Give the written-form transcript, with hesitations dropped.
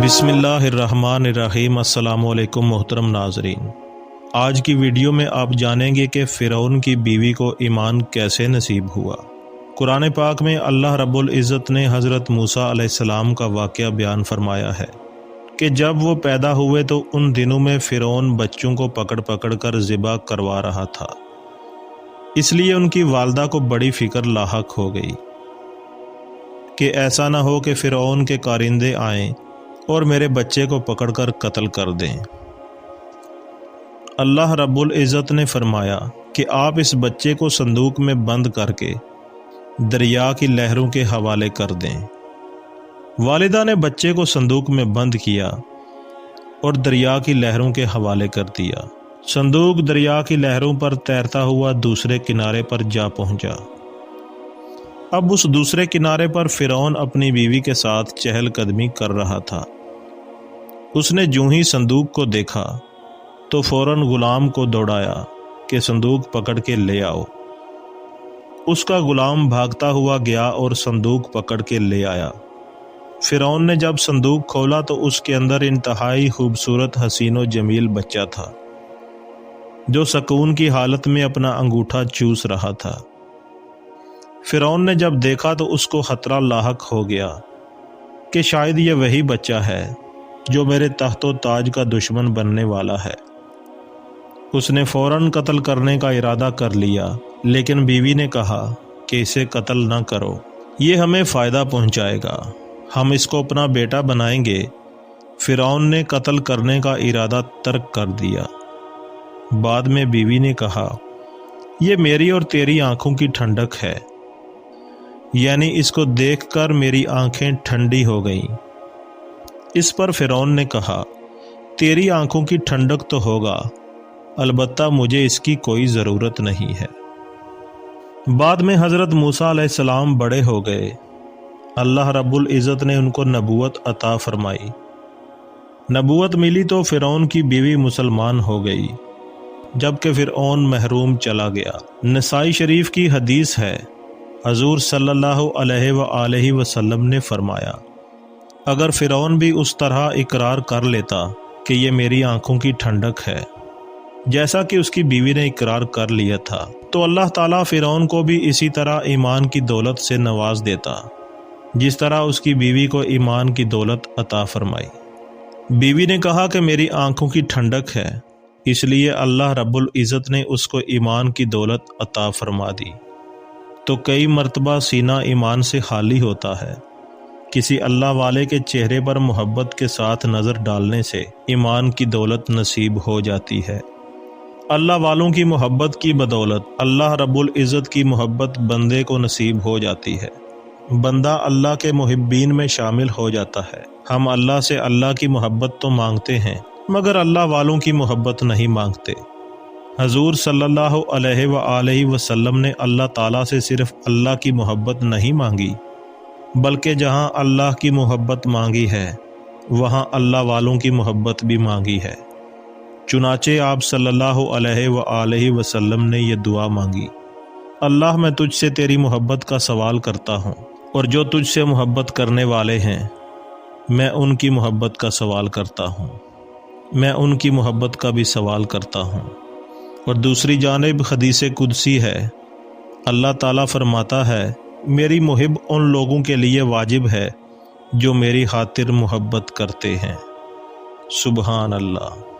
بسم اللہ الرحمن الرحیم۔ السلام علیکم محترم ناظرین، آج کی ویڈیو میں آپ جانیں گے کہ فرعون کی بیوی کو ایمان کیسے نصیب ہوا۔ قرآن پاک میں اللہ رب العزت نے حضرت موسیٰ علیہ السلام کا واقعہ بیان فرمایا ہے کہ جب وہ پیدا ہوئے تو ان دنوں میں فرعون بچوں کو پکڑ پکڑ کر ذبح کروا رہا تھا، اس لیے ان کی والدہ کو بڑی فکر لاحق ہو گئی کہ ایسا نہ ہو کہ فرعون کے کارندے آئیں اور میرے بچے کو پکڑ کر قتل کر دیں۔ اللہ رب العزت نے فرمایا کہ آپ اس بچے کو صندوق میں بند کر کے دریا کی لہروں کے حوالے کر دیں۔ والدہ نے بچے کو صندوق میں بند کیا اور دریا کی لہروں کے حوالے کر دیا۔ صندوق دریا کی لہروں پر تیرتا ہوا دوسرے کنارے پر جا پہنچا۔ اب اس دوسرے کنارے پر فرعون اپنی بیوی کے ساتھ چہل قدمی کر رہا تھا۔ اس نے جوں ہی صندوق کو دیکھا تو فوراً غلام کو دوڑایا کہ صندوق پکڑ کے لے آؤ۔ اس کا غلام بھاگتا ہوا گیا اور صندوق پکڑ کے لے آیا۔ فرعون نے جب صندوق کھولا تو اس کے اندر انتہائی خوبصورت حسین و جمیل بچہ تھا جو سکون کی حالت میں اپنا انگوٹھا چوس رہا تھا۔ فرعون نے جب دیکھا تو اس کو خطرہ لاحق ہو گیا کہ شاید یہ وہی بچہ ہے جو میرے تخت و تاج کا دشمن بننے والا ہے۔ اس نے فوراً قتل کرنے کا ارادہ کر لیا، لیکن بیوی نے کہا کہ اسے قتل نہ کرو، یہ ہمیں فائدہ پہنچائے گا، ہم اس کو اپنا بیٹا بنائیں گے۔ فرعون نے قتل کرنے کا ارادہ ترک کر دیا۔ بعد میں بیوی نے کہا، یہ میری اور تیری آنکھوں کی ٹھنڈک ہے، یعنی اس کو دیکھ کر میری آنکھیں ٹھنڈی ہو گئیں۔ اس پر فرعون نے کہا، تیری آنکھوں کی ٹھنڈک تو ہوگا، البتہ مجھے اس کی کوئی ضرورت نہیں ہے۔ بعد میں حضرت موسیٰ علیہ السلام بڑے ہو گئے۔ اللہ رب العزت نے ان کو نبوت عطا فرمائی۔ نبوت ملی تو فرعون کی بیوی مسلمان ہو گئی، جبکہ فرعون محروم چلا گیا۔ نسائی شریف کی حدیث ہے، حضور صلی اللہ علیہ وآلہ وسلم نے فرمایا، اگر فرعون بھی اس طرح اقرار کر لیتا کہ یہ میری آنکھوں کی ٹھنڈک ہے جیسا کہ اس کی بیوی نے اقرار کر لیا تھا، تو اللہ تعالیٰ فرعون کو بھی اسی طرح ایمان کی دولت سے نواز دیتا جس طرح اس کی بیوی کو ایمان کی دولت عطا فرمائی۔ بیوی نے کہا کہ میری آنکھوں کی ٹھنڈک ہے، اس لیے اللہ رب العزت نے اس کو ایمان کی دولت عطا فرما دی۔ تو کئی مرتبہ سینہ ایمان سے خالی ہوتا ہے۔ کسی اللہ والے کے چہرے پر محبت کے ساتھ نظر ڈالنے سے ایمان کی دولت نصیب ہو جاتی ہے۔ اللہ والوں کی محبت کی بدولت اللہ رب العزت کی محبت بندے کو نصیب ہو جاتی ہے۔ بندہ اللہ کے محبین میں شامل ہو جاتا ہے۔ ہم اللہ سے اللہ کی محبت تو مانگتے ہیں مگر اللہ والوں کی محبت نہیں مانگتے۔ حضور صلی اللہ علیہ وآلہ وسلم نے اللہ تعالیٰ سے صرف اللہ کی محبت نہیں مانگی، بلکہ جہاں اللہ کی محبت مانگی ہے وہاں اللہ والوں کی محبت بھی مانگی ہے۔ چنانچہ آپ صلی اللہ علیہ وآلہ وسلم نے یہ دعا مانگی، اللہ میں تجھ سے تیری محبت کا سوال کرتا ہوں، اور جو تجھ سے محبت کرنے والے ہیں میں ان کی محبت کا سوال کرتا ہوں، میں ان کی محبت کا بھی سوال کرتا ہوں۔ اور دوسری جانب حدیث قدسی ہے، اللہ تعالیٰ فرماتا ہے، میری محب ان لوگوں کے لیے واجب ہے جو میری خاطر محبت کرتے ہیں۔ سبحان اللہ۔